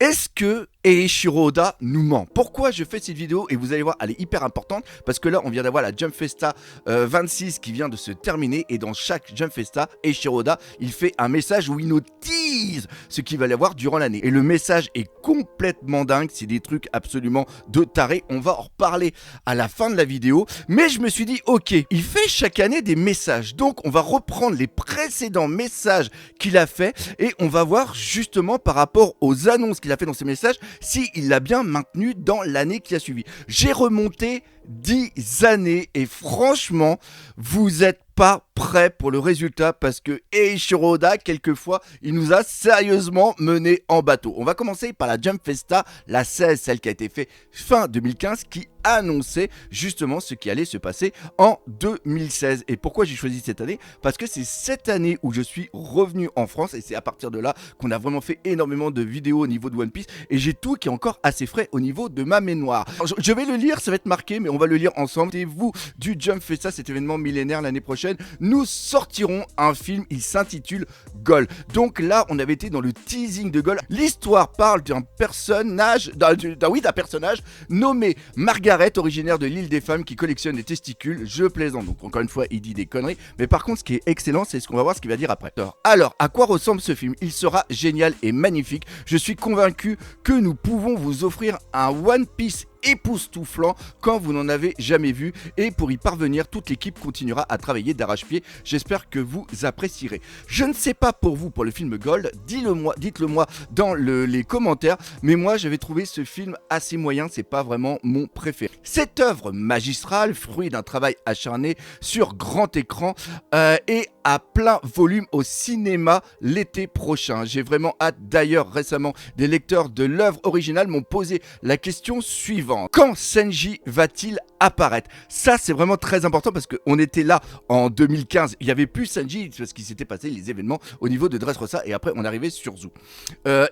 Est-ce que Eiichiro Oda nous ment? Pourquoi je fais cette vidéo? Et vous allez voir, elle est hyper importante parce que là, on vient d'avoir la Jump Festa 26 qui vient de se terminer. Et dans chaque Jump Festa, Eiichiro Oda, il fait un message où il nous tease ce qu'il va y avoir durant l'année. Et le message est complètement dingue. C'est des trucs absolument de taré. On va en reparler à la fin de la vidéo. Mais je me suis dit, ok, il fait chaque année des messages. Donc, on va reprendre les précédents messages qu'il a fait et on va voir justement par rapport aux annonces qu'il a fait dans ses messages s'il l'a bien maintenu dans l'année qui a suivi. J'ai remonté 10 années et franchement, vous êtes pas prêt pour le résultat parce que Eiichiro Oda, quelquefois, il nous a sérieusement mené en bateau. On va commencer par la Jump Festa, la 16, celle qui a été faite fin 2015, qui annonçait justement ce qui allait se passer en 2016. Et pourquoi j'ai choisi cette année? Parce que c'est cette année où je suis revenu en France et c'est à partir de là qu'on a vraiment fait énormément de vidéos au niveau de One Piece et j'ai tout qui est encore assez frais au niveau de ma mémoire. Alors, je vais le lire, ça va être marqué, mais on va le lire ensemble. Et vous, du Jump Festa, cet événement millénaire l'année prochaine, nous sortirons un film, il s'intitule Gol. Donc là, on avait été dans le teasing de Gol. L'histoire parle d'un personnage, d'un personnage nommé Margaret, originaire de l'île des femmes qui collectionne des testicules. Je plaisante. Donc encore une fois, il dit des conneries. Mais par contre, ce qui est excellent, c'est ce qu'on va voir ce qu'il va dire après. Alors, à quoi ressemble ce film? Il sera génial et magnifique. Je suis convaincu que nous pouvons vous offrir un One Piece époustouflant quand vous n'en avez jamais vu et pour y parvenir toute l'équipe continuera à travailler d'arrache-pied. J'espère que vous apprécierez. Je ne sais pas pour vous pour le film Gold, dites-le moi dans les commentaires, mais moi j'avais trouvé ce film assez moyen, c'est pas vraiment mon préféré. Cette œuvre magistrale, fruit d'un travail acharné sur grand écran et à plein volume au cinéma l'été prochain. J'ai vraiment hâte. D'ailleurs, récemment, des lecteurs de l'œuvre originale m'ont posé la question suivante. Quand Sanji va-t-il apparaître? Ça, c'est vraiment très important parce qu'on était là en 2015. Il n'y avait plus Sanji parce qu'il s'était passé les événements au niveau de Dressrosa et après, on arrivait sur Zou.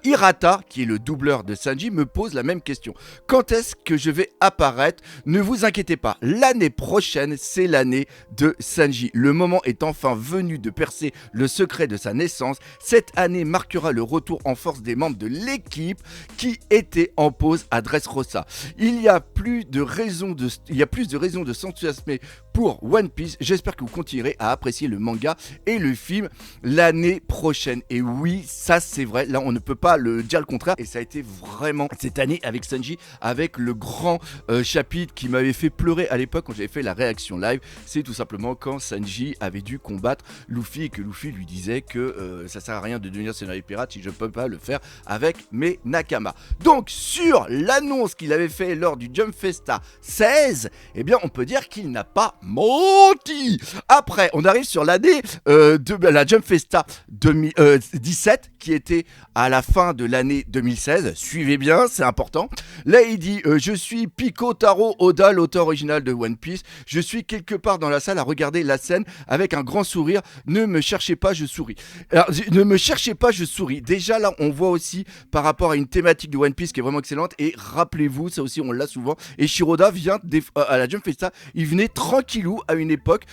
Hirata, qui est le doubleur de Sanji, me pose la même question. Quand est-ce que je vais apparaître? Ne vous inquiétez pas. L'année prochaine, c'est l'année de Sanji. Le moment est enfin venu de percer le secret de sa naissance. Cette année marquera le retour en force des membres de l'équipe qui étaient en pause à Dressrosa. Il y a plus de raisons de s'enthousiasmer pour One Piece. J'espère que vous continuerez à apprécier le manga et le film l'année prochaine. Et oui, ça c'est vrai. Là, on ne peut pas le dire le contraire. Et ça a été vraiment cette année avec Sanji, avec le grand chapitre qui m'avait fait pleurer à l'époque quand j'avais fait la réaction live. C'est tout simplement quand Sanji avait dû combattre Luffy et que Luffy lui disait que ça sert à rien de devenir scénario pirate si je peux pas le faire avec mes Nakama. Donc sur l'annonce qu'il avait fait lors du Jump Festa 16, eh bien on peut dire qu'il n'a pas menti. Après, on arrive sur l'année de la Jump Festa 2017 qui était à la fin de l'année 2016. Suivez bien, c'est important. Là, il dit je suis Pico Taro Oda, l'auteur original de One Piece. Je suis quelque part dans la salle à regarder la scène avec un grand sourire. Ne me cherchez pas, je souris. Alors, ne me cherchez pas, je souris. Déjà, là, on voit aussi par rapport à une thématique de One Piece qui est vraiment excellente. Et rappelez-vous, ça aussi, on l'a souvent. Et Shiroda vient à la Jump Festa. Il venait tranquillou à une époque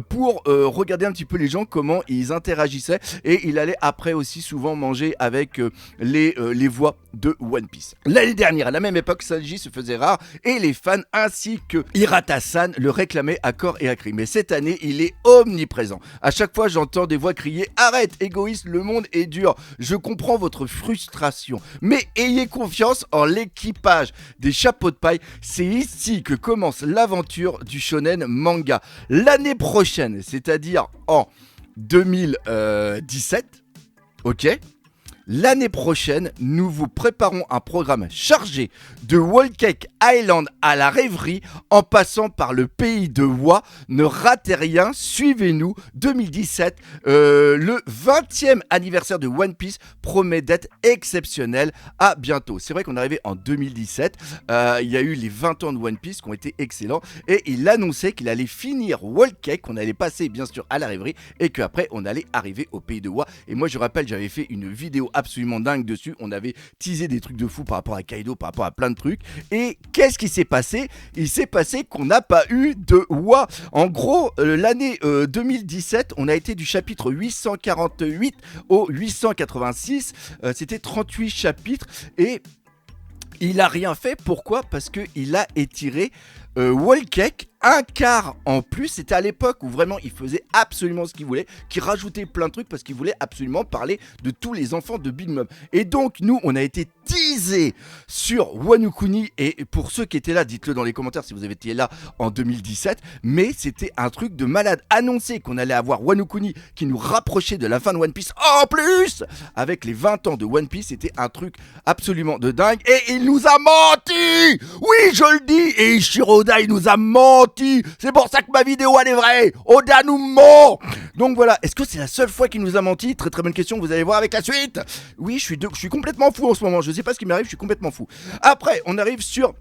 pour regarder un petit peu les gens, comment ils interagissaient. Et il allait après aussi souvent manger avec les voix de One Piece. L'année dernière, à la même époque, Sanji se faisait rare et les fans ainsi que Hirata-san le réclamaient à corps et à cri. Mais cette année, il est omniprésent. À chaque fois, j'entends des voix crier « Arrête, égoïste, le monde est dur. Je comprends votre frustration. Mais ayez confiance en l'équipage des chapeaux de paille. C'est ici que commence l'aventure du shonen manga. L'année prochaine, c'est-à-dire en 2017, ok ? L'année prochaine, nous vous préparons un programme chargé de Whole Cake Island à la rêverie en passant par le pays de Wa. Ne ratez rien, suivez-nous. 2017, le 20e anniversaire de One Piece promet d'être exceptionnel. À bientôt. C'est vrai qu'on est arrivé en 2017. Il y a eu les 20 ans de One Piece qui ont été excellents. Et il annonçait qu'il allait finir Whole Cake, qu'on allait passer bien sûr à la rêverie et qu'après on allait arriver au pays de Wa. Et moi je rappelle, j'avais fait une vidéo absolument dingue dessus. On avait teasé des trucs de fou par rapport à Kaido, par rapport à plein de trucs. Et qu'est-ce qui s'est passé? Il s'est passé qu'on n'a pas eu de WA. En gros, l'année 2017, on a été du chapitre 848 au 886. C'était 38 chapitres et il a rien fait. Pourquoi? Parce qu'il a étiré Whole Cake un quart en plus. C'était à l'époque où vraiment il faisait absolument ce qu'il voulait, qu'il rajoutait plein de trucs parce qu'il voulait absolument parler de tous les enfants de Big Mom. Et donc nous on a été teasé sur Wano Kuni, et pour ceux qui étaient là, dites-le dans les commentaires si vous avez été là en 2017, mais c'était un truc de malade. Annoncé qu'on allait avoir Wano Kuni qui nous rapprochait de la fin de One Piece en plus avec les 20 ans de One Piece. C'était un truc absolument de dingue et il nous a menti. Oui, je le dis, et Eiichiro Oda il nous a menti. C'est pour ça que ma vidéo elle est vraie. Oda nous ment. Donc voilà, est-ce que c'est la seule fois qu'il nous a menti? Très très bonne question, vous allez voir avec la suite. Oui, je suis complètement fou en ce moment, je sais pas ce qui m'arrive, je suis complètement fou. Après, on arrive sur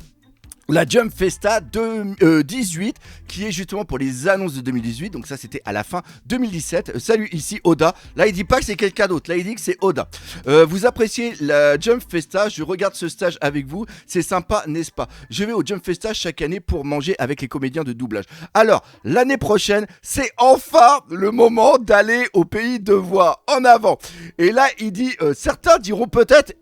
la Jump Festa 18 qui est justement pour les annonces de 2018. Donc ça c'était à la fin 2017. Salut, ici Oda. Là il dit pas que c'est quelqu'un d'autre, là il dit que c'est Oda. Vous appréciez la Jump Festa? Je regarde ce stage avec vous, c'est sympa n'est-ce pas? Je vais au Jump Festa chaque année pour manger avec les comédiens de doublage. Alors l'année prochaine c'est enfin le moment d'aller au pays de voix. En avant. Et là il dit certains diront peut-être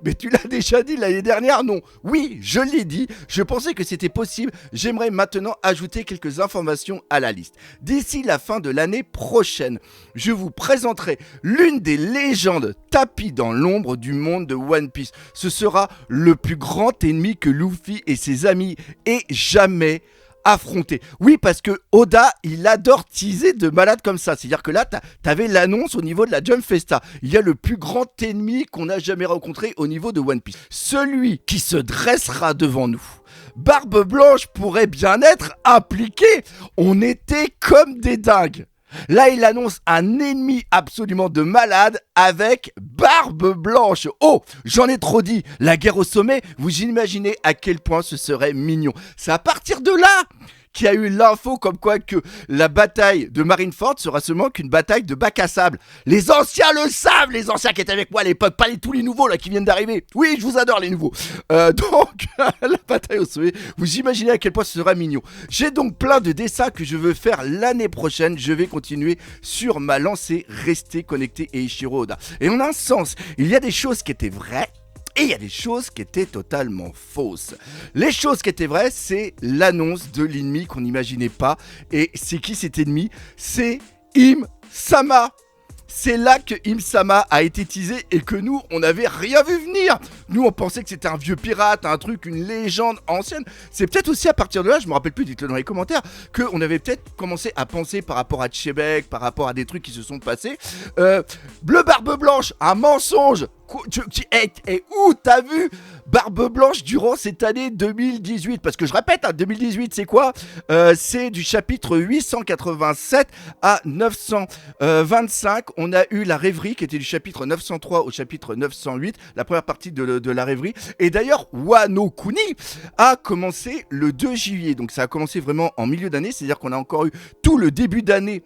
mais tu l'as déjà dit l'année dernière. Non, oui je l'ai dit, je pensais que c'était possible. J'aimerais maintenant ajouter quelques informations à la liste. D'ici la fin de l'année prochaine, je vous présenterai l'une des légendes tapies dans l'ombre du monde de One Piece. Ce sera le plus grand ennemi que Luffy et ses amis aient jamais affronté. Oui, parce que Oda, il adore teaser de malade comme ça. C'est-à-dire que là, t'avais l'annonce au niveau de la Jump Festa. Il y a le plus grand ennemi qu'on a jamais rencontré au niveau de One Piece. Celui qui se dressera devant nous. Barbe Blanche pourrait bien être impliqué. On était comme des dingues. Là, il annonce un ennemi absolument de malade avec Barbe Blanche. Oh, j'en ai trop dit. La guerre au sommet, vous imaginez à quel point ce serait mignon. C'est à partir de là qu'il y a eu l'info comme quoi que la bataille de Marineford sera seulement qu'une bataille de bac à sable. Les anciens le savent, les anciens qui étaient avec moi à l'époque, pas tous les nouveaux là qui viennent d'arriver. Oui, je vous adore les nouveaux. Donc, la bataille au sommet, vous imaginez à quel point ce sera mignon. J'ai donc plein de dessins que je veux faire l'année prochaine. Je vais continuer sur ma lancée. Restez connectés Eiichiro Oda. Et en un sens, il y a des choses qui étaient vraies. Et il y a des choses qui étaient totalement fausses. Les choses qui étaient vraies, c'est l'annonce de l'ennemi qu'on n'imaginait pas. Et c'est qui cet ennemi? C'est Im-sama. C'est là que Im-sama a été teasé et que nous, on n'avait rien vu venir. Nous, on pensait que c'était un vieux pirate, un truc, une légende ancienne. C'est peut-être aussi à partir de là, je me rappelle plus, dites-le dans les commentaires, qu'on avait peut-être commencé à penser par rapport à Chebek, par rapport à des trucs qui se sont passés. Bleu Barbe Blanche, un mensonge. Et où t'as vu Barbe Blanche durant cette année 2018? Parce que je répète, 2018 c'est quoi? C'est du chapitre 887 à 925. On a eu la rêverie qui était du chapitre 903 au chapitre 908, la première partie de la rêverie. Et d'ailleurs Wano Kuni a commencé le 2 juillet. Donc ça a commencé vraiment en milieu d'année, c'est-à-dire qu'on a encore eu tout le début d'année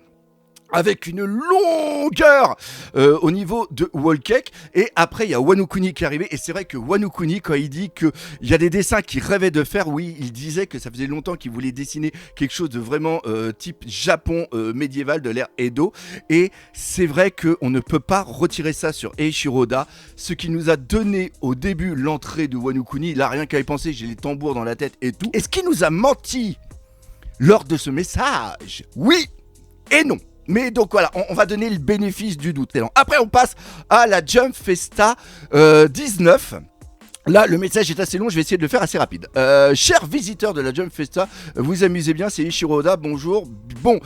avec une longueur au niveau de Whole Cake. Et après il y a Wano Kuni qui est arrivé. Et c'est vrai que Wano Kuni, quand il dit qu'il y a des dessins qu'il rêvait de faire, oui, il disait que ça faisait longtemps qu'il voulait dessiner quelque chose de vraiment type Japon médiéval de l'ère Edo. Et c'est vrai qu'on ne peut pas retirer ça sur Eiichiro Oda. Ce qui nous a donné au début l'entrée de Wano Kuni, il a rien qu'à y penser, j'ai les tambours dans la tête et tout. Et ce qui nous a menti lors de ce message, oui et non. Mais donc voilà, on va donner le bénéfice du doute. Après, on passe à la Jump Festa 19. Là, le message est assez long, je vais essayer de le faire assez rapide. Chers visiteurs de la Jump Festa, vous amusez bien, c'est Eiichiro Oda, bonjour. Bon,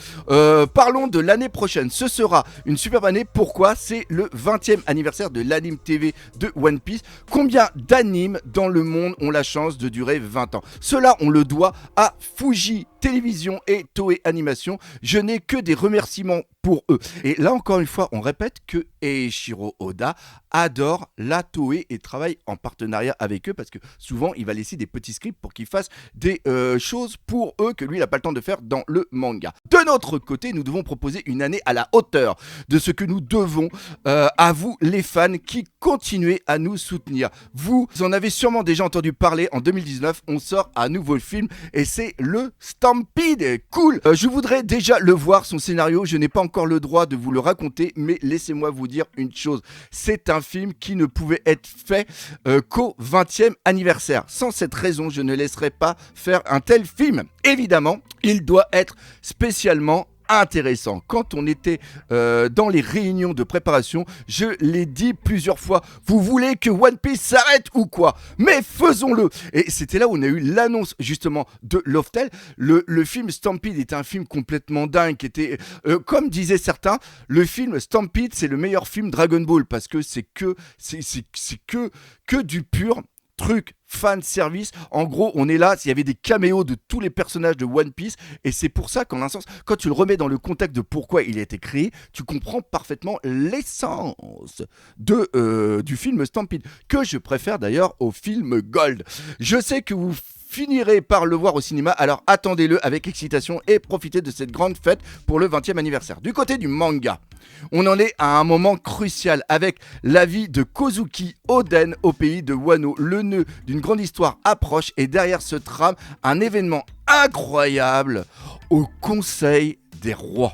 parlons de l'année prochaine. Ce sera une superbe année. Pourquoi? C'est le 20e anniversaire de l'anime TV de One Piece. Combien d'animes dans le monde ont la chance de durer 20 ans? Cela, on le doit à Fuji Télévision et Toei Animation. Je n'ai que des remerciements pour eux. Et là encore une fois, on répète que Eiichiro Oda adore la Toei et travaille en partenariat avec eux parce que souvent il va laisser des petits scripts pour qu'ils fassent des choses pour eux que lui il n'a pas le temps de faire dans le manga. De notre côté, nous devons proposer une année à la hauteur de ce que nous devons à vous les fans qui continuez à nous soutenir. Vous en avez sûrement déjà entendu parler, en 2019 on sort un nouveau film et c'est le Stampede. Cool. Je voudrais déjà le voir, son scénario, je n'ai pas encore le droit de vous le raconter, mais laissez-moi vous dire une chose, c'est un film qui ne pouvait être fait qu'au 20e anniversaire. Sans cette raison, je ne laisserai pas faire un tel film. Évidemment, il doit être spécialement intéressant. Quand on était dans les réunions de préparation, je l'ai dit plusieurs fois, vous voulez que One Piece s'arrête ou quoi? Mais faisons-le. Et c'était là où on a eu l'annonce justement de Loftel. Le film Stampede était un film complètement dingue, qui était, comme disaient certains, le film Stampede c'est le meilleur film Dragon Ball parce que c'est que du pur truc fan service. En gros, on est là, il y avait des caméos de tous les personnages de One Piece et c'est pour ça qu'en un sens, quand tu le remets dans le contexte de pourquoi il a été créé, tu comprends parfaitement l'essence du film Stampede, que je préfère d'ailleurs au film Gold. Je sais que vous finirez par le voir au cinéma, alors attendez-le avec excitation et profitez de cette grande fête pour le 20e anniversaire. Du côté du manga, on en est à un moment crucial avec la vie de Kozuki Oden au pays de Wano. Le nœud d'une grande histoire approche et derrière ce trame, un événement incroyable au Conseil des Rois.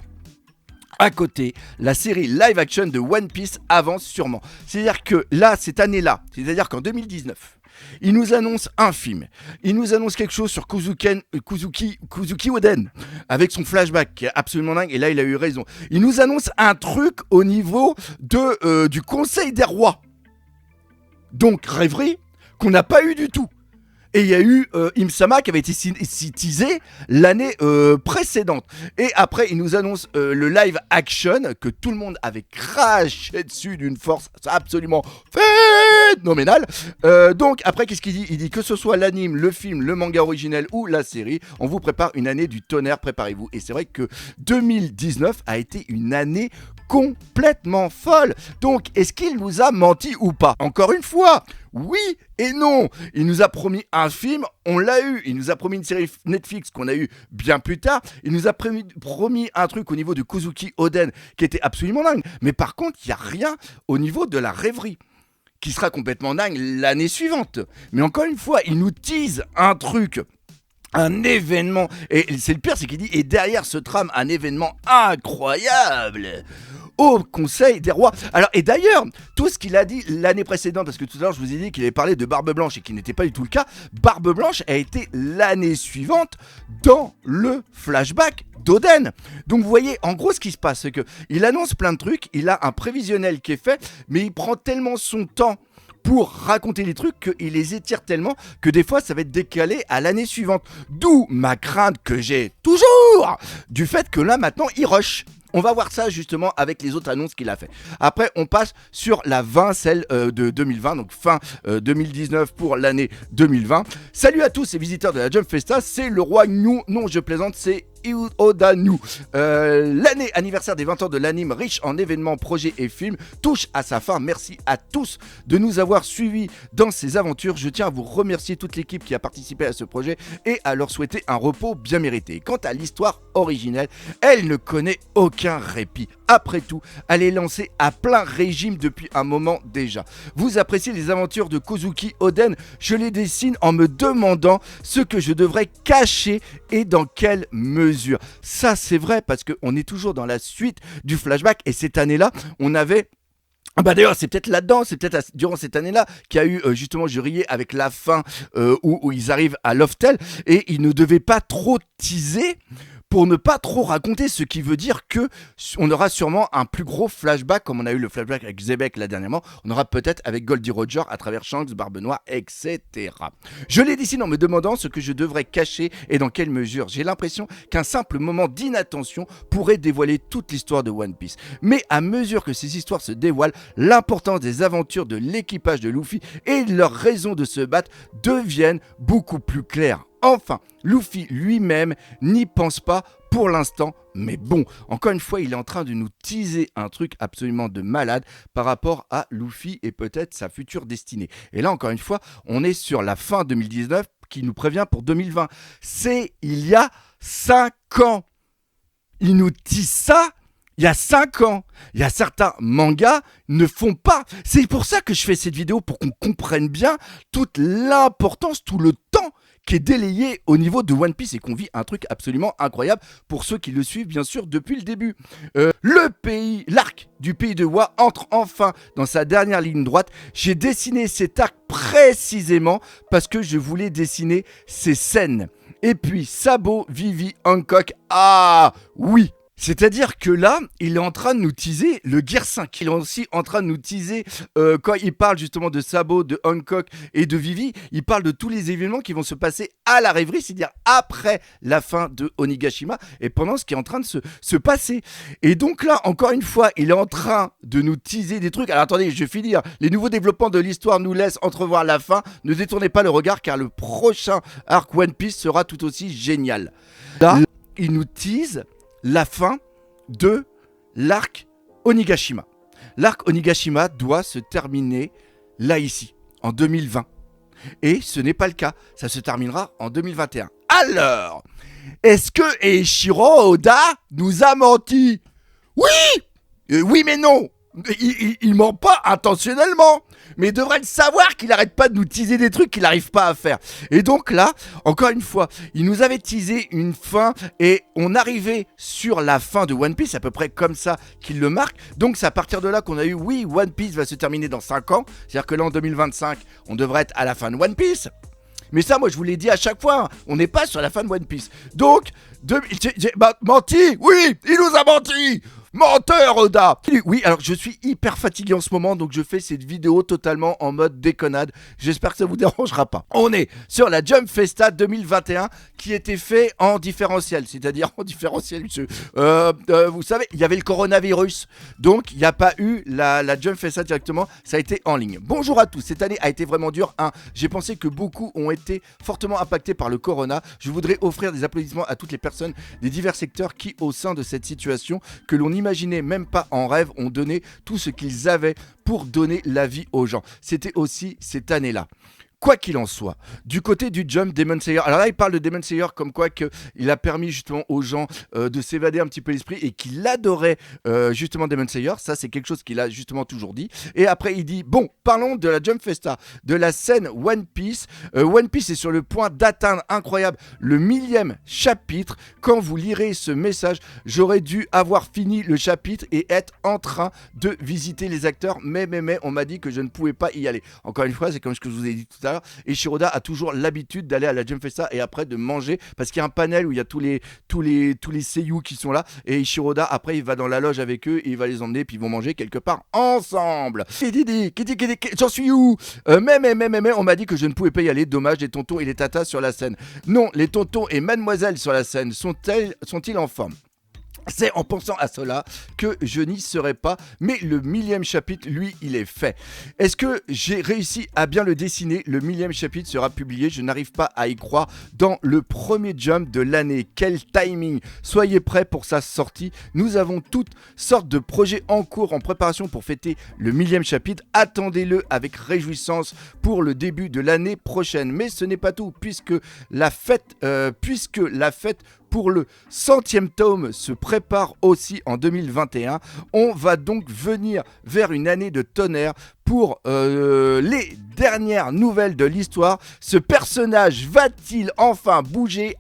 À côté, la série live action de One Piece avance sûrement. C'est-à-dire que là, cette année-là, c'est-à-dire qu'en 2019, il nous annonce un film. Il nous annonce quelque chose sur Kozuki Oden avec son flashback qui est absolument dingue. Et là, il a eu raison. Il nous annonce un truc au niveau du Conseil des Rois. Donc, rêverie qu'on n'a pas eu du tout. Et il y a eu Im-sama qui avait été teasé l'année précédente. Et après, il nous annonce le live action que tout le monde avait craché dessus d'une force absolument phénoménale. Donc après, qu'est-ce qu'il dit? Il dit que ce soit l'anime, le film, le manga originel ou la série, on vous prépare une année du tonnerre, préparez-vous. Et c'est vrai que 2019 a été une année complètement folle. Donc, est-ce qu'il nous a menti ou pas? Encore une fois, oui et non. Il nous a promis un film, on l'a eu. Il nous a promis une série Netflix qu'on a eu bien plus tard. Il nous a promis un truc au niveau de Kozuki Oden qui était absolument dingue. Mais par contre, il n'y a rien au niveau de la rêverie qui sera complètement dingue l'année suivante. Mais encore une fois, il nous tease un truc, un événement, et c'est le pire, c'est qu'il dit, et derrière ce trame, un événement incroyable au Conseil des Rois. Alors, et d'ailleurs, tout ce qu'il a dit l'année précédente, parce que tout à l'heure je vous ai dit qu'il avait parlé de Barbe Blanche et qui n'était pas du tout le cas, Barbe Blanche a été l'année suivante dans le flashback d'Oden. Donc vous voyez, en gros ce qui se passe, c'est qu'il annonce plein de trucs, il a un prévisionnel qui est fait, mais il prend tellement son temps pour raconter les trucs qu'il les étire tellement que des fois ça va être décalé à l'année suivante. D'où ma crainte que j'ai toujours du fait que là maintenant il rush. On va voir ça justement avec les autres annonces qu'il a fait. Après, on passe sur la 20, celle de 2020, donc fin 2019 pour l'année 2020. Salut à tous les visiteurs de la Jump Festa, c'est le roi New. Non, je plaisante, c'est Oda New. L'année anniversaire des 20 ans de l'anime riche en événements, projets et films touche à sa fin. Merci à tous de nous avoir suivis dans ces aventures. Je tiens à vous remercier toute l'équipe qui a participé à ce projet et à leur souhaiter un repos bien mérité. Quant à l'histoire originelle, elle ne connaît aucun répit. Après tout, elle est lancée à plein régime depuis un moment déjà. Vous appréciez les aventures de Kozuki Oden? Je les dessine en me demandant ce que je devrais cacher et dans quelle mesure. Ça c'est vrai parce qu'on est toujours dans la suite du flashback et cette année-là, on avait... Bah d'ailleurs c'est peut-être là-dedans, c'est peut-être durant cette année-là qu'il y a eu justement, je riais avec la fin où ils arrivent à Loftel et ils ne devaient pas trop teaser pour ne pas trop raconter, ce qui veut dire que on aura sûrement un plus gros flashback, comme on a eu le flashback avec Zebek là dernièrement, on aura peut-être avec Goldie Roger à travers Shanks, Barbe Noire, etc. Je l'ai dessiné en me demandant ce que je devrais cacher et dans quelle mesure. J'ai l'impression qu'un simple moment d'inattention pourrait dévoiler toute l'histoire de One Piece. Mais à mesure que ces histoires se dévoilent, l'importance des aventures de l'équipage de Luffy et leurs raisons de se battre deviennent beaucoup plus claires. Enfin, Luffy lui-même n'y pense pas pour l'instant, mais bon, encore une fois, il est en train de nous teaser un truc absolument de malade par rapport à Luffy et peut-être sa future destinée. Et là, encore une fois, on est sur la fin 2019 qui nous prévient pour 2020. C'est il y a 5 ans. Il nous tease ça il y a 5 ans. Il y a certains mangas ne font pas. C'est pour ça que je fais cette vidéo, pour qu'on comprenne bien toute l'importance, tout le temps qui est délayé au niveau de One Piece et qu'on vit un truc absolument incroyable pour ceux qui le suivent bien sûr depuis le début. L'arc du pays de Wa entre enfin dans sa dernière ligne droite. J'ai dessiné cet arc précisément parce que je voulais dessiner ces scènes. Et puis Sabo, Vivi, Hancock, ah oui. C'est-à-dire que là, il est en train de nous teaser le Gear 5. Il est aussi en train de nous teaser, quand il parle justement de Sabo, de Hancock et de Vivi, il parle de tous les événements qui vont se passer à la rêverie, c'est-à-dire après la fin de Onigashima et pendant ce qui est en train de se passer. Et donc là, encore une fois, il est en train de nous teaser des trucs. Alors attendez, je vais finir. Les nouveaux développements de l'histoire nous laissent entrevoir la fin. Ne détournez pas le regard car le prochain arc One Piece sera tout aussi génial. Là, il nous tease la fin de l'arc Onigashima. L'arc Onigashima doit se terminer là ici, en 2020. Et ce n'est pas le cas, ça se terminera en 2021. Alors, est-ce que Eiichiro Oda nous a menti? Oui, oui mais non. Il ment pas intentionnellement, mais il devrait le savoir qu'il arrête pas de nous teaser des trucs qu'il n'arrive pas à faire. Et donc là, encore une fois, il nous avait teasé une fin et on arrivait sur la fin de One Piece, à peu près comme ça qu'il le marque. Donc c'est à partir de là qu'on a eu, oui, One Piece va se terminer dans 5 ans, c'est-à-dire que là en 2025, on devrait être à la fin de One Piece. Mais ça, moi, je vous l'ai dit à chaque fois, hein, on n'est pas sur la fin de One Piece. Donc, j'ai menti. Oui, il nous a menti. Menteur, Oda. Oui, alors je suis hyper fatigué en ce moment, donc je fais cette vidéo totalement en mode déconnade. J'espère que ça vous dérangera pas. On est sur la Jump Festa 2021 qui était fait en différentiel, c'est-à-dire en différentiel. Vous savez, il y avait le coronavirus, donc il n'y a pas eu la Jump Festa directement, ça a été en ligne. Bonjour à tous, cette année a été vraiment dure. J'ai pensé que beaucoup ont été fortement impactés par le corona. Je voudrais offrir des applaudissements à toutes les personnes des divers secteurs qui, au sein de cette situation que l'on imaginait même pas en rêve, ont donné tout ce qu'ils avaient pour donner la vie aux gens. C'était aussi cette année-là. Quoi qu'il en soit, du côté du Jump, Demon Slayer, alors là il parle de Demon Slayer comme quoi qu'il a permis justement aux gens de s'évader un petit peu l'esprit et qu'il adorait justement Demon Slayer, ça c'est quelque chose qu'il a justement toujours dit. Et après il dit, bon, parlons de la Jump Festa, de la scène One Piece. One Piece est sur le point d'atteindre, incroyable, le 1000e chapitre. Quand vous lirez ce message, j'aurais dû avoir fini le chapitre et être en train de visiter les acteurs, mais on m'a dit que je ne pouvais pas y aller. Encore une fois, c'est comme ce que je vous ai dit tout à l'heure, et Eiichiro Oda a toujours l'habitude d'aller à la Jump Festa et après de manger, parce qu'il y a un panel où il y a tous les seiyuu qui sont là, et Eiichiro Oda après il va dans la loge avec eux et il va les emmener puis ils vont manger quelque part ensemble. J'en suis où? Mais on m'a dit que je ne pouvais pas y aller, dommage. Les tontons et les tatas sur la scène. Non, les tontons et mademoiselle sur la scène sont-ils en forme? C'est en pensant à cela que je n'y serai pas, mais le 1000e chapitre, lui, il est fait. Est-ce que j'ai réussi à bien le dessiner? Le 1000e chapitre sera publié, je n'arrive pas à y croire, dans le premier Jump de l'année. Quel timing! Soyez prêts pour sa sortie. Nous avons toutes sortes de projets en cours, en préparation pour fêter le 1000e chapitre. Attendez-le avec réjouissance pour le début de l'année prochaine. Mais ce n'est pas tout, puisque la fête pour le 100e tome se prépare aussi en 2021. On va donc venir vers une année de tonnerre pour les dernières nouvelles de l'histoire. Ce personnage va-t-il enfin bouger?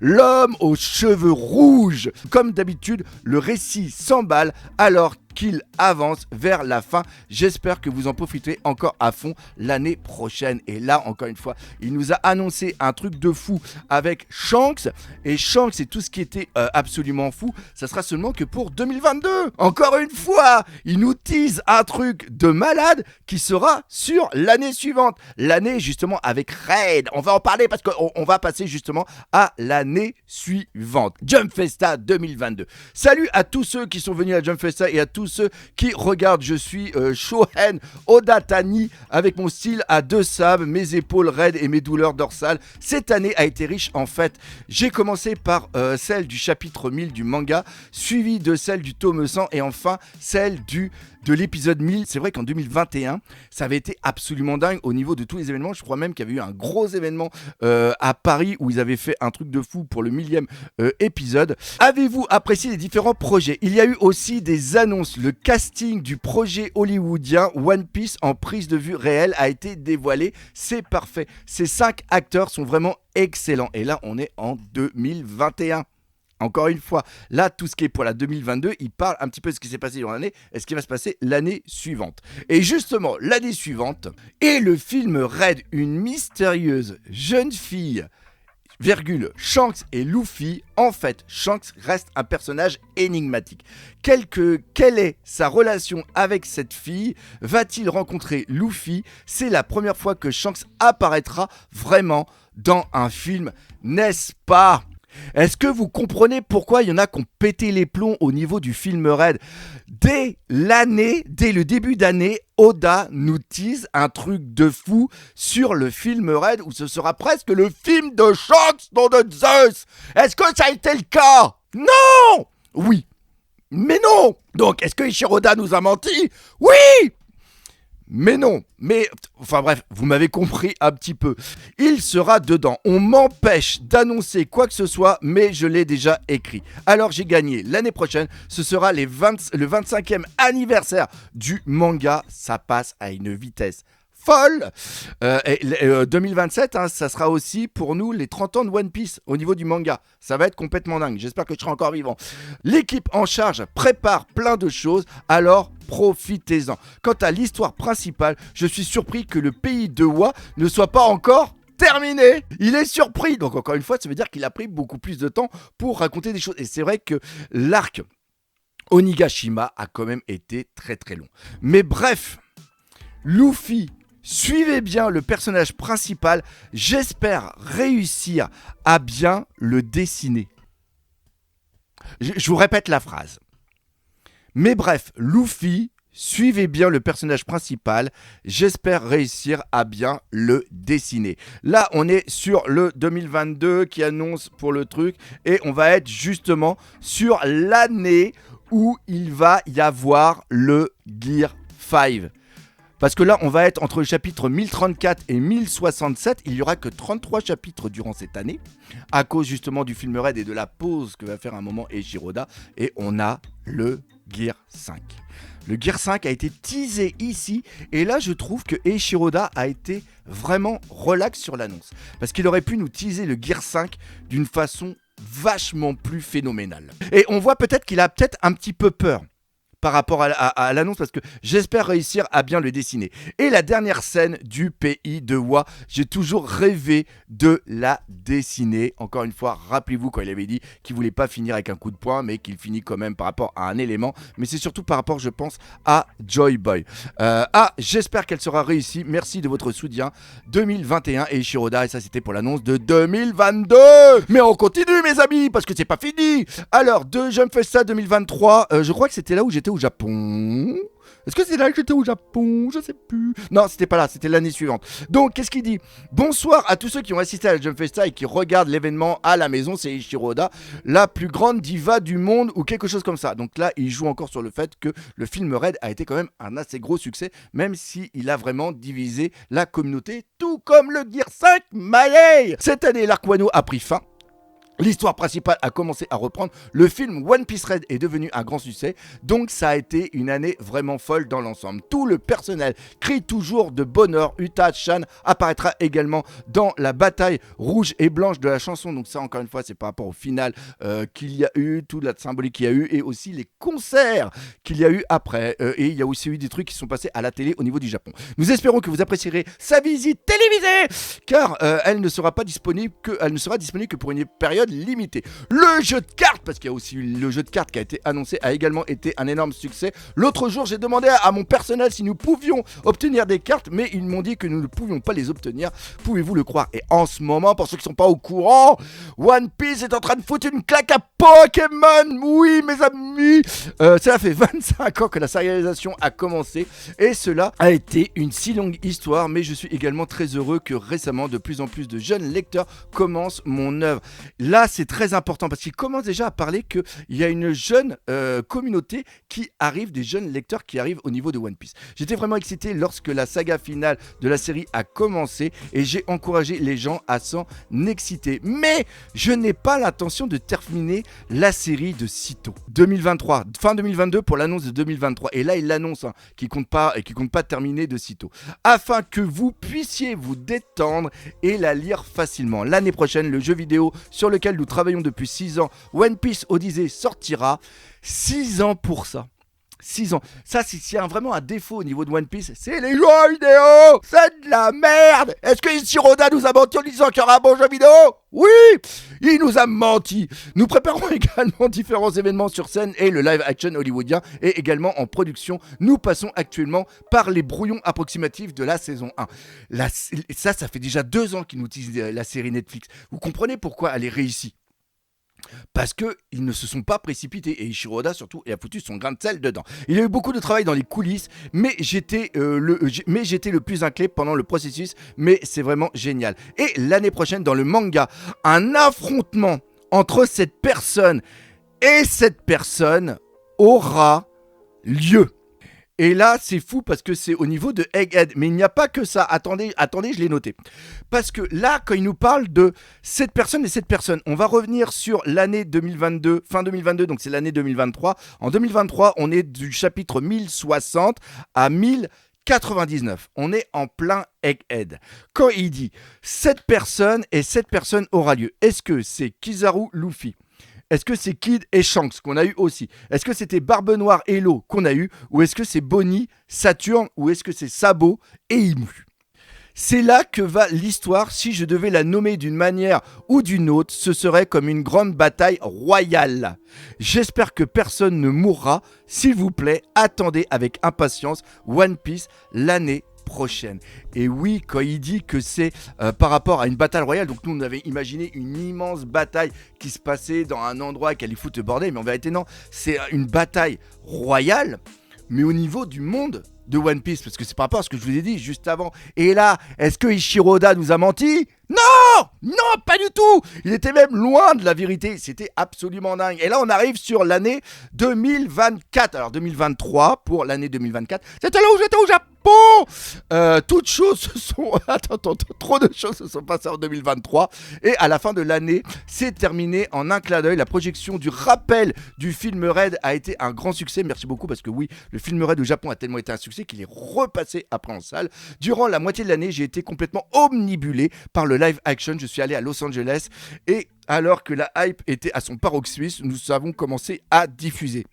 L'homme aux cheveux rouges. Comme d'habitude, le récit s'emballe alors qu'il avance vers la fin. J'espère que vous en profiterez encore à fond l'année prochaine. Et là, encore une fois, il nous a annoncé un truc de fou avec Shanks. Et Shanks, c'est tout ce qui était absolument fou. Ça sera seulement que pour 2022. Encore une fois, il nous tease un truc de malade qui sera sur l'année suivante. L'année justement avec Raid. On va en parler parce qu'on va passer justement à l'année suivante. Jump Festa 2022. Salut à tous ceux qui sont venus à Jump Festa et à tous tous ceux qui regardent. Je suis Shohen Odatani avec mon style à deux sables, mes épaules raides et mes douleurs dorsales. Cette année a été riche en fait. J'ai commencé par celle du chapitre 1000 du manga, suivi de celle du tome 100 et enfin celle de l'épisode 1000. C'est vrai qu'en 2021, ça avait été absolument dingue au niveau de tous les événements. Je crois même qu'il y avait eu un gros événement à Paris où ils avaient fait un truc de fou pour le 1000e épisode. Avez-vous apprécié les différents projets? Il y a eu aussi des annonces. Le casting du projet hollywoodien One Piece en prise de vue réelle a été dévoilé. C'est parfait. Ces 5 acteurs sont vraiment excellents. Et là, on est en 2021. Encore une fois, là, tout ce qui est pour la 2022, il parle un petit peu de ce qui s'est passé dans l'année et ce qui va se passer l'année suivante. Et justement, l'année suivante, et le film Red, une mystérieuse jeune fille, Shanks et Luffy. En fait, Shanks reste un personnage énigmatique. Quelle est sa relation avec cette fille? Va-t-il rencontrer Luffy? C'est la première fois que Shanks apparaîtra vraiment dans un film, n'est-ce pas? Est-ce que vous comprenez pourquoi il y en a qui ont pété les plombs au niveau du film Red? Dès le début d'année, Oda nous tease un truc de fou sur le film Red où ce sera presque le film de Shanks, nom de Zeus. Est-ce que ça a été le cas? Non! Oui. Mais non! Donc, est-ce que Eiichiro Oda nous a menti? Oui! Mais non, enfin bref, vous m'avez compris un petit peu. Il sera dedans. On m'empêche d'annoncer quoi que ce soit, mais je l'ai déjà écrit. Alors j'ai gagné. L'année prochaine, ce sera le 25e anniversaire du manga. Ça passe à une vitesse folle. 2027, ça sera aussi pour nous les 30 ans de One Piece au niveau du manga. Ça va être complètement dingue. J'espère que je serai encore vivant. L'équipe en charge prépare plein de choses, alors profitez-en. Quant à l'histoire principale, je suis surpris que le pays de Wa ne soit pas encore terminé. Il est surpris. Donc encore une fois, ça veut dire qu'il a pris beaucoup plus de temps pour raconter des choses. Et c'est vrai que l'arc Onigashima a quand même été très très long. Mais bref, Luffy, suivez bien le personnage principal, j'espère réussir à bien le dessiner. Je vous répète la phrase. Mais bref, Luffy, suivez bien le personnage principal, j'espère réussir à bien le dessiner. Là, on est sur le 2022 qui annonce pour le truc et on va être justement sur l'année où il va y avoir le Gear 5. Parce que là, on va être entre le chapitre 1034 et 1067. Il n'y aura que 33 chapitres durant cette année, à cause justement du film Red et de la pause que va faire un moment Eiichiro Oda. Et on a le Gear 5. Le Gear 5 a été teasé ici. Et là, je trouve que Eiichiro Oda a été vraiment relax sur l'annonce. Parce qu'il aurait pu nous teaser le Gear 5 d'une façon vachement plus phénoménale. Et on voit peut-être qu'il a peut-être un petit peu peur par rapport à l'annonce, parce que j'espère réussir à bien le dessiner. Et la dernière scène du pays de Wa, j'ai toujours rêvé de la dessiner. Encore une fois, rappelez-vous quand il avait dit qu'il voulait pas finir avec un coup de poing, mais qu'il finit quand même par rapport à un élément. Mais c'est surtout par rapport, je pense, à Joy Boy. J'espère qu'elle sera réussie. Merci de votre soutien. 2021 et Eiichiro Oda, et ça c'était pour l'annonce de 2022. Mais on continue mes amis, parce que c'est pas fini. Alors, de Jump Festa 2023, je crois que c'était là où j'étais au Japon. Est-ce que c'est là que j'étais au Japon? Je sais plus. Non, c'était pas là, c'était l'année suivante. Donc, qu'est-ce qu'il dit? Bonsoir à tous ceux qui ont assisté à la Jump Festa et qui regardent l'événement à la maison. C'est Eiichiro Oda, la plus grande diva du monde ou quelque chose comme ça. Donc là, il joue encore sur le fait que le film Red a été quand même un assez gros succès, même s'il a vraiment divisé la communauté, tout comme le Gear 5 Mayei. Cette année, l'arc Wano a pris fin. L'histoire principale a commencé à reprendre. Le film One Piece Red est devenu un grand succès. Donc ça a été une année vraiment folle dans l'ensemble. Tout le personnel crie toujours de bonheur. Uta-chan apparaîtra également dans la bataille rouge et blanche de la chanson. Donc ça, encore une fois, c'est par rapport au final qu'il y a eu, toute la symbolique qu'il y a eu et aussi les concerts qu'il y a eu après. Et il y a aussi eu des trucs qui sont passés à la télé au niveau du Japon. Nous espérons que vous apprécierez sa visite télévisée, car elle ne sera disponible que pour une période limité. Le jeu de cartes, parce qu'il y a aussi le jeu de cartes qui a été annoncé, a également été un énorme succès. L'autre jour, j'ai demandé à mon personnel si nous pouvions obtenir des cartes, mais ils m'ont dit que nous ne pouvions pas les obtenir. Pouvez-vous le croire? Et en ce moment, pour ceux qui ne sont pas au courant, One Piece est en train de foutre une claque à Pokémon. Oui, mes amis, cela fait 25 ans que la sérialisation a commencé et cela a été une si longue histoire, mais je suis également très heureux que récemment, de plus en plus de jeunes lecteurs commencent mon œuvre. Là, c'est très important parce qu'ils commencent déjà à parler qu'il y a une jeune communauté qui arrive, des jeunes lecteurs qui arrivent au niveau de One Piece. J'étais vraiment excité lorsque la saga finale de la série a commencé et j'ai encouragé les gens à s'en exciter. Mais je n'ai pas l'intention de terminer la série de sitôt. 2023, fin 2022 pour l'annonce de 2023. Et là, il l'annonce qui compte pas terminer de sitôt. Afin que vous puissiez vous détendre et la lire facilement. L'année prochaine, le jeu vidéo sur lequel nous travaillons depuis 6 ans, One Piece Odyssey, sortira. 6 ans pour ça. 6 ans. Ça, s'il y a vraiment un défaut au niveau de One Piece, c'est les jeux vidéo. C'est de la merde. Est-ce que Ishiroda nous a menti en disant qu'il y aura un bon jeu vidéo? Oui, il nous a menti. Nous préparons également différents événements sur scène et le live action hollywoodien est également en production. Nous passons actuellement par les brouillons approximatifs de la saison 1. Ça fait déjà 2 ans qu'ils nous utilisent la série Netflix. Vous comprenez pourquoi elle est réussie? Parce qu'ils ne se sont pas précipités et Ishiroda surtout a foutu son grain de sel dedans. Il y a eu beaucoup de travail dans les coulisses, mais j'étais le plus inquiet pendant le processus, mais c'est vraiment génial. Et l'année prochaine dans le manga, un affrontement entre cette personne et cette personne aura lieu. Et là, c'est fou parce que c'est au niveau de Egghead. Mais il n'y a pas que ça. Attendez, je l'ai noté. Parce que là, quand il nous parle de cette personne et cette personne, on va revenir sur l'année 2022, fin 2022, donc c'est l'année 2023. En 2023, on est du chapitre 1060 à 1099. On est en plein Egghead. Quand il dit cette personne et cette personne aura lieu, est-ce que c'est Kizaru Luffy? Est-ce que c'est Kid et Shanks qu'on a eu aussi? Est-ce que c'était Barbe Noire et Lo qu'on a eu? Ou est-ce que c'est Bonnie, Saturne? Ou est-ce que c'est Sabo et Imu? C'est là que va l'histoire. Si je devais la nommer d'une manière ou d'une autre, ce serait comme une grande bataille royale. J'espère que personne ne mourra. S'il vous plaît, attendez avec impatience One Piece l'année prochaine. Et oui, quand il dit que c'est par rapport à une bataille royale, donc nous on avait imaginé une immense bataille qui se passait dans un endroit qui allait foutre le bordel, mais en vérité non, c'est une bataille royale, mais au niveau du monde de One Piece, parce que c'est par rapport à ce que je vous ai dit juste avant. Et là, est-ce que Ishiroda nous a menti? Non! Non, pas du tout! Il était même loin de la vérité, c'était absolument dingue. Et là, on arrive sur l'année 2024. Alors 2023 pour l'année 2024. C'était là où j'étais au Japon! Toutes choses se sont... Attends, trop de choses se sont passées en 2023. Et à la fin de l'année, c'est terminé en un clin d'œil. La projection du rappel du film Red a été un grand succès. Merci beaucoup parce que oui, le film Red au Japon a tellement été un succès qu'il est repassé après en salle. Durant la moitié de l'année, j'ai été complètement omnibulé par le live action. Je suis allé à Los Angeles et alors que la hype était à son paroxysme, nous avons commencé à diffuser.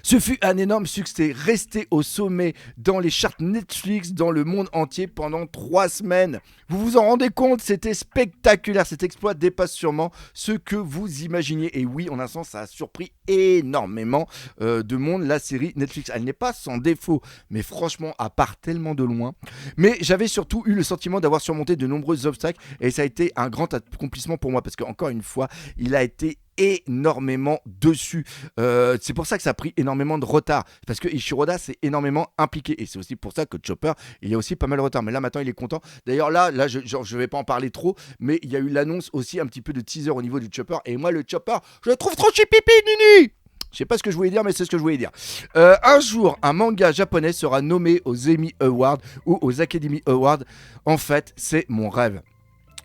Ce fut un énorme succès, resté au sommet dans les charts Netflix dans le monde entier pendant 3 semaines. Vous vous en rendez compte, c'était spectaculaire, cet exploit dépasse sûrement ce que vous imaginiez. Et oui, en un sens, ça a surpris énormément de monde, la série Netflix. Elle n'est pas sans défaut, mais franchement, à part tellement de loin. Mais j'avais surtout eu le sentiment d'avoir surmonté de nombreux obstacles et ça a été un grand accomplissement pour moi parce qu'encore une fois, il a été énormément dessus. C'est pour ça que ça a pris énormément de retard. Parce que Ishiroda s'est énormément impliqué. Et c'est aussi pour ça que Chopper, il a aussi pas mal de retard. Mais là, maintenant, il est content. D'ailleurs, là je vais pas en parler trop. Mais il y a eu l'annonce aussi un petit peu de teaser au niveau du Chopper. Et moi, le Chopper, je le trouve trop chipipi, Nini. Je sais pas ce que je voulais dire, mais c'est ce que je voulais dire. Un jour, un manga japonais sera nommé aux Emmy Awards ou aux Academy Awards. En fait, c'est mon rêve.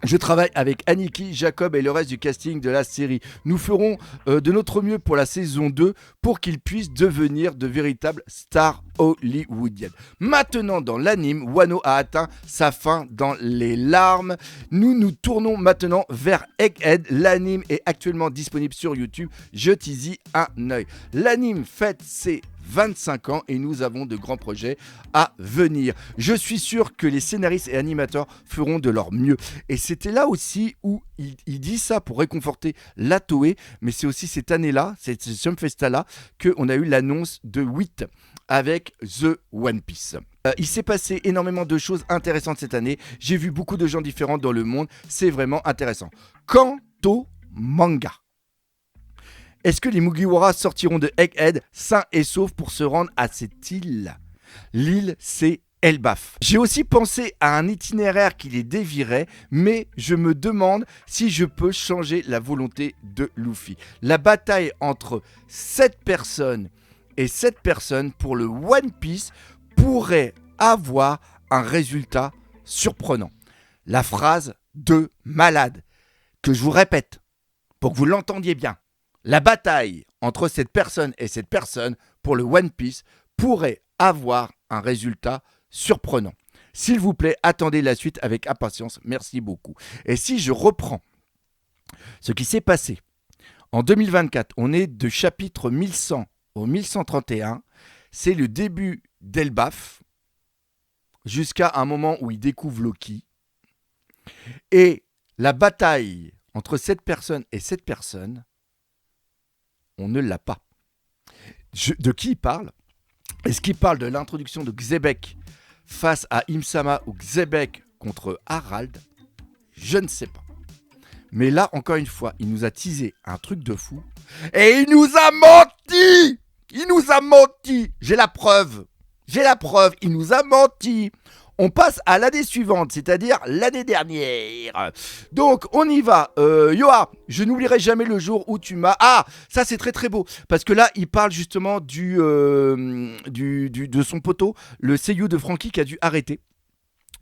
Je travaille avec Aniki, Jacob et le reste du casting de la série. Nous ferons de notre mieux pour la saison 2 pour qu'ils puissent devenir de véritables stars hollywoodiennes. Maintenant, dans l'anime, Wano a atteint sa fin dans les larmes. Nous nous tournons maintenant vers Egghead. L'anime est actuellement disponible sur YouTube. Jetez-y un œil. L'anime fête ses 25 ans et nous avons de grands projets à venir. Je suis sûr que les scénaristes et animateurs feront de leur mieux. Et c'était là aussi où il dit ça pour réconforter la Toei, mais c'est aussi cette année-là, cette Jump Festa-là, qu'on a eu l'annonce de 8 avec The One Piece. Il s'est passé énormément de choses intéressantes cette année. J'ai vu beaucoup de gens différents dans le monde. C'est vraiment intéressant. Quant au manga, est-ce que les Mugiwara sortiront de Egghead sains et saufs pour se rendre à cette île? L'île, c'est Elbaf. J'ai aussi pensé à un itinéraire qui les dévierait, mais je me demande si je peux changer la volonté de Luffy. La bataille entre 7 personnes et 7 personnes pour le One Piece pourrait avoir un résultat surprenant. La phrase de malade, que je vous répète, pour que vous l'entendiez bien. La bataille entre cette personne et cette personne pour le One Piece pourrait avoir un résultat surprenant. S'il vous plaît, attendez la suite avec impatience. Merci beaucoup. Et si je reprends ce qui s'est passé en 2024, on est de chapitre 1100 au 1131. C'est le début d'Elbaf jusqu'à un moment où il découvre Loki. Et la bataille entre cette personne et cette personne, on ne l'a pas. De qui il parle? Est-ce qu'il parle de l'introduction de Xebec face à Imsama ou Xebec contre Harald? Je ne sais pas. Mais là, encore une fois, il nous a teasé un truc de fou. Et il nous a menti! Il nous a menti! J'ai la preuve, il nous a menti. On passe à l'année suivante, c'est-à-dire l'année dernière. Donc, on y va. Yoa, je n'oublierai jamais le jour où tu m'as... Ah, ça c'est très très beau. Parce que là, il parle justement de son poteau, le seiyuu de Franky qui a dû arrêter.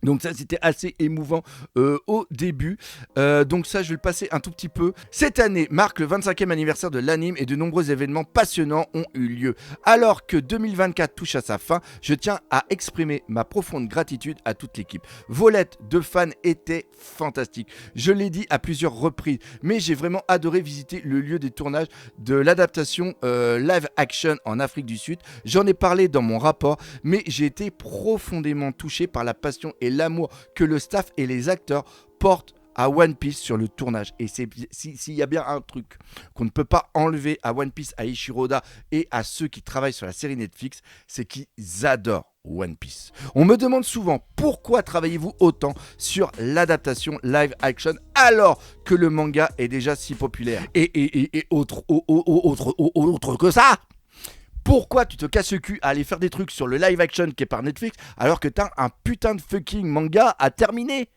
Donc ça, c'était assez émouvant au début. Donc ça, je vais le passer un tout petit peu. Cette année marque le 25e anniversaire de l'anime et de nombreux événements passionnants ont eu lieu. Alors que 2024 touche à sa fin, je tiens à exprimer ma profonde gratitude à toute l'équipe. Vos lettres de fans étaient fantastiques. Je l'ai dit à plusieurs reprises, mais j'ai vraiment adoré visiter le lieu des tournages de l'adaptation live action en Afrique du Sud. J'en ai parlé dans mon rapport, mais j'ai été profondément touché par la passion et l'amour que le staff et les acteurs portent à One Piece sur le tournage. Et s'il y a bien un truc qu'on ne peut pas enlever à One Piece, à Eiichiro Oda et à ceux qui travaillent sur la série Netflix, c'est qu'ils adorent One Piece. On me demande souvent pourquoi travaillez-vous autant sur l'adaptation live action alors que le manga est déjà si populaire. Et autre que ça, pourquoi tu te casses le cul à aller faire des trucs sur le live action qui est par Netflix alors que t'as un putain de fucking manga à terminer?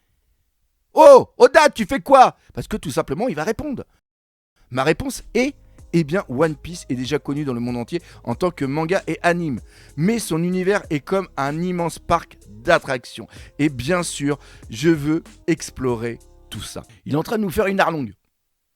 Oh, Oda, tu fais quoi? Parce que tout simplement, il va répondre. Ma réponse est, eh bien, One Piece est déjà connu dans le monde entier en tant que manga et anime. Mais son univers est comme un immense parc d'attractions. Et bien sûr, je veux explorer tout ça. Il est en train de nous faire une arlongue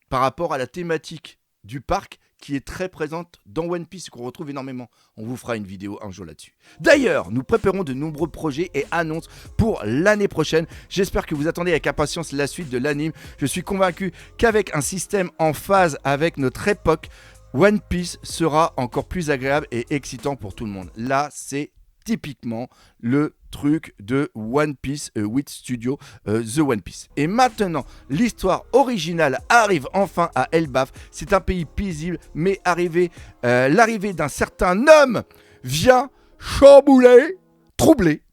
par rapport à la thématique du parc qui est très présente dans One Piece, qu'on retrouve énormément. On vous fera une vidéo un jour là-dessus. D'ailleurs, nous préparons de nombreux projets et annonces pour l'année prochaine. J'espère que vous attendez avec impatience la suite de l'anime. Je suis convaincu qu'avec un système en phase avec notre époque, One Piece sera encore plus agréable et excitant pour tout le monde. Là, c'est typiquement le truc de One Piece with Studio, The One Piece. Et maintenant, l'histoire originale arrive enfin à Elbaf. C'est un pays paisible, mais l'arrivée d'un certain homme vient chambouler, troubler,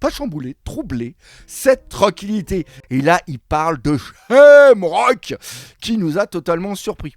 pas chambouler, troubler cette tranquillité. Et là, il parle de Shamrock qui nous a totalement surpris.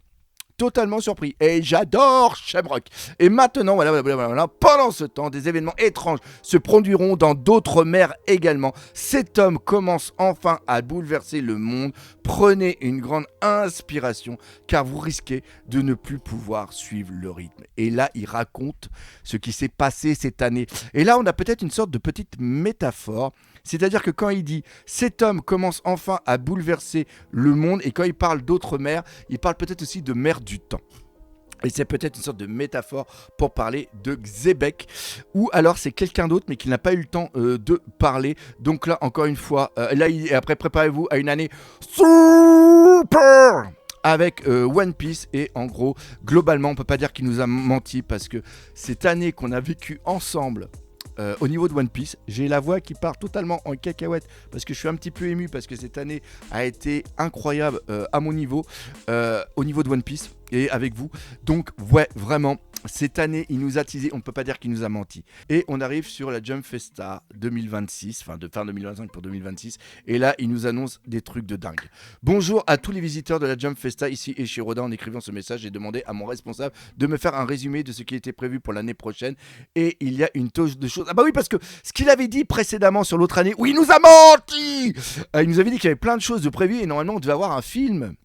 Et j'adore Shamrock. Et maintenant, voilà, pendant ce temps, des événements étranges se produiront dans d'autres mers également. Cet homme commence enfin à bouleverser le monde. Prenez une grande inspiration, car vous risquez de ne plus pouvoir suivre le rythme. Et là, il raconte ce qui s'est passé cette année. Et là, on a peut-être une sorte de petite métaphore. C'est-à-dire que quand il dit « cet homme commence enfin à bouleverser le monde » et quand il parle d'autres mers, il parle peut-être aussi de mer du temps. Et c'est peut-être une sorte de métaphore pour parler de Xebec. Ou alors c'est quelqu'un d'autre mais qui n'a pas eu le temps de parler. Donc là, encore une fois, après préparez-vous à une année super avec One Piece. Et en gros, globalement, on peut pas dire qu'il nous a menti parce que cette année qu'on a vécue ensemble, au niveau de One Piece, j'ai la voix qui part totalement en cacahuète parce que je suis un petit peu ému parce que cette année a été incroyable à mon niveau, au niveau de One Piece et avec vous. Donc ouais, vraiment, cette année, il nous a teasé, on ne peut pas dire qu'il nous a menti. Et on arrive sur la Jump Festa 2026, enfin de fin 2025 pour 2026. Et là, il nous annonce des trucs de dingue. Bonjour à tous les visiteurs de la Jump Festa. Ici Eshiroda. En écrivant ce message, j'ai demandé à mon responsable de me faire un résumé de ce qui était prévu pour l'année prochaine. Et il y a une tonne de choses. Ah bah oui, parce que ce qu'il avait dit précédemment sur l'autre année, oui, il nous a menti. Il nous avait dit qu'il y avait plein de choses de prévues et normalement, on devait avoir un film.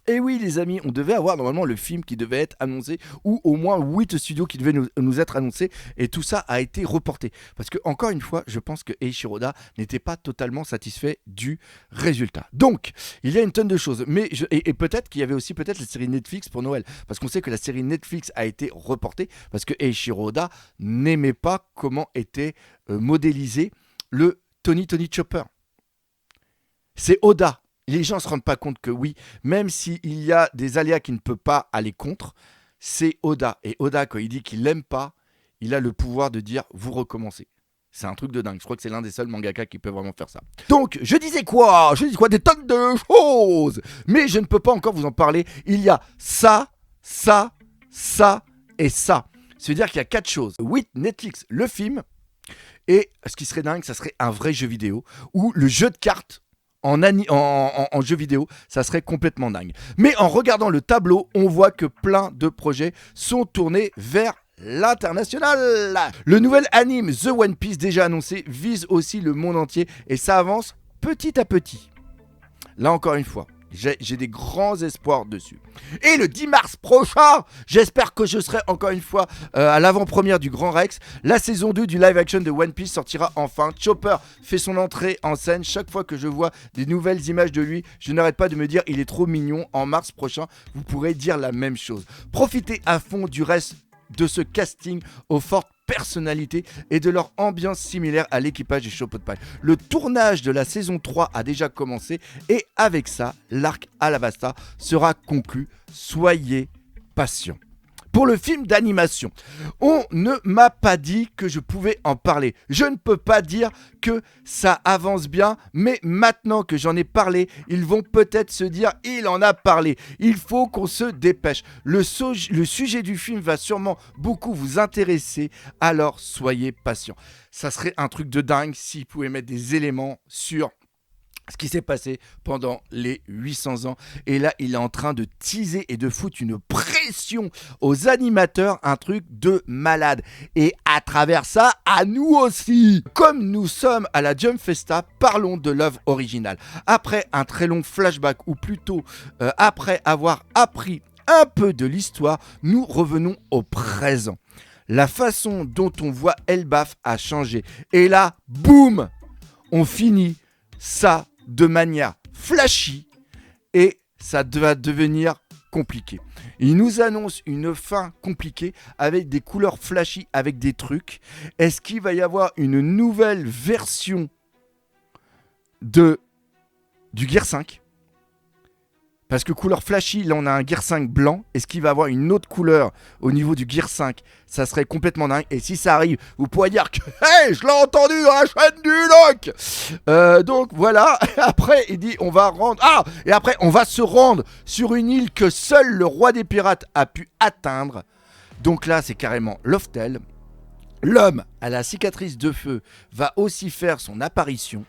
Et oui les amis, on devait avoir normalement le film qui devait être annoncé ou au moins 8 studios qui devaient nous être annoncés et tout ça a été reporté. Parce que encore une fois, je pense que Eiichiro n'était pas totalement satisfait du résultat. Donc, il y a une tonne de choses. Mais et peut-être qu'il y avait aussi peut-être la série Netflix pour Noël. Parce qu'on sait que la série Netflix a été reportée parce que Eiichiro n'aimait pas comment était modélisé le Tony Chopper. C'est Oda. Les gens ne se rendent pas compte que oui, même s'il y a des aléas qu'il ne peut pas aller contre, c'est Oda. Et Oda, quand il dit qu'il l'aime pas, il a le pouvoir de dire vous recommencez. C'est un truc de dingue. Je crois que c'est l'un des seuls mangaka qui peut vraiment faire ça. Donc, je disais quoi? Des tonnes de choses. Mais je ne peux pas encore vous en parler. Il y a ça et ça. C'est-à-dire qu'il y a 4 choses. Oui, Netflix, le film. Et ce qui serait dingue, ça serait un vrai jeu vidéo. Ou le jeu de cartes. En jeu vidéo, ça serait complètement dingue. Mais en regardant le tableau, on voit que plein de projets sont tournés vers l'international. Le nouvel anime The One Piece, déjà annoncé, vise aussi le monde entier et ça avance petit à petit. Là encore une fois, j'ai des grands espoirs dessus. Et le 10 mars prochain, j'espère que je serai encore une fois à l'avant-première du Grand Rex. La saison 2 du live action de One Piece sortira enfin. Chopper fait son entrée en scène. Chaque fois que je vois des nouvelles images de lui, je n'arrête pas de me dire il est trop mignon. En mars prochain, vous pourrez dire la même chose. Profitez à fond du reste de ce casting aux fortes personnalités et de leur ambiance similaire à l'équipage des Chapeaux de Paille. Le tournage de la saison 3 a déjà commencé et avec ça, l'arc Alabasta sera conclu. Soyez patients. Pour le film d'animation, on ne m'a pas dit que je pouvais en parler. Je ne peux pas dire que ça avance bien, mais maintenant que j'en ai parlé, ils vont peut-être se dire « il en a parlé ». Il faut qu'on se dépêche. Le sujet du film va sûrement beaucoup vous intéresser, alors soyez patients. Ça serait un truc de dingue s'ils pouvaient mettre des éléments sur ce qui s'est passé pendant les 800 ans. Et là, il est en train de teaser et de foutre une pression aux animateurs, un truc de malade. Et à travers ça, à nous aussi. Comme nous sommes à la Jump Festa, parlons de l'œuvre originale. Après un très long flashback, ou plutôt après avoir appris un peu de l'histoire, nous revenons au présent. La façon dont on voit Elbaf a changé. Et là, boum, on finit ça de manière flashy et ça va devenir compliqué. Il nous annonce une fin compliquée avec des couleurs flashy, avec des trucs. Est-ce qu'il va y avoir une nouvelle version du Gear 5 ? Parce que couleur flashy, là on a un Gear 5 blanc. Est-ce qu'il va avoir une autre couleur au niveau du Gear 5 ? Ça serait complètement dingue. Et si ça arrive, vous pourrez dire que hey, je l'ai entendu dans la chaîne du Loc. Donc voilà. Après, il dit on va rendre. Ah, et après, on va se rendre sur une île que seul le roi des pirates a pu atteindre. Donc là, c'est carrément Loftel. L'homme à la cicatrice de feu va aussi faire son apparition.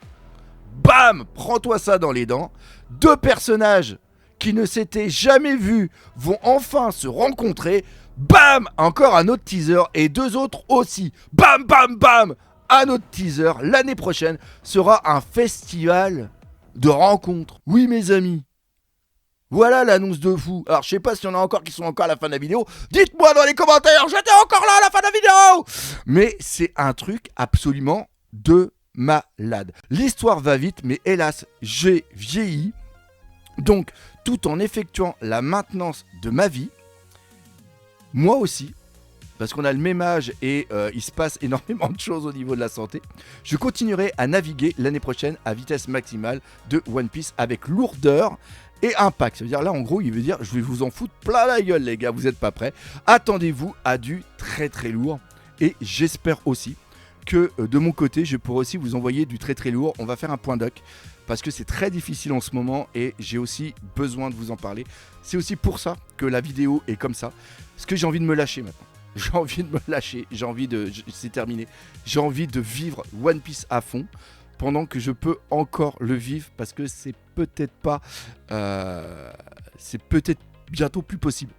Bam, prends-toi ça dans les dents. 2 personnages qui ne s'étaient jamais vus vont enfin se rencontrer. Bam, encore un autre teaser et 2 autres aussi. Bam, bam, bam, un autre teaser. L'année prochaine sera un festival de rencontres. Oui mes amis, voilà l'annonce de fou. Alors je sais pas s'il y en a encore qui sont encore à la fin de la vidéo. Dites-moi dans les commentaires, j'étais encore là à la fin de la vidéo. Mais c'est un truc absolument de malade. L'histoire va vite, mais hélas, j'ai vieilli. Donc, tout en effectuant la maintenance de ma vie, moi aussi, parce qu'on a le même âge et il se passe énormément de choses au niveau de la santé, je continuerai à naviguer l'année prochaine à vitesse maximale de One Piece avec lourdeur et impact. Ça veut dire là en gros il veut dire je vais vous en foutre plein la gueule les gars, vous êtes pas prêts. Attendez-vous à du très très lourd et j'espère aussi que de mon côté je pourrai aussi vous envoyer du très très lourd. On va faire un point doc parce que c'est très difficile en ce moment et j'ai aussi besoin de vous en parler. C'est aussi pour ça que la vidéo est comme ça, parce que j'ai envie de me lâcher maintenant. J'ai envie de me lâcher, j'ai envie de... C'est terminé. J'ai envie de vivre One Piece à fond pendant que je peux encore le vivre parce que c'est peut-être pas... c'est peut-être bientôt plus possible.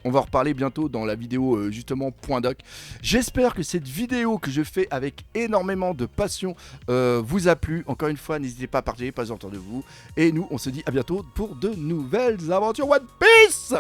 On va en reparler bientôt dans la vidéo justement point doc. J'espère que cette vidéo que je fais avec énormément de passion vous a plu. Encore une fois, n'hésitez pas à partager, pas autour de vous. Et nous, on se dit à bientôt pour de nouvelles aventures One Piece.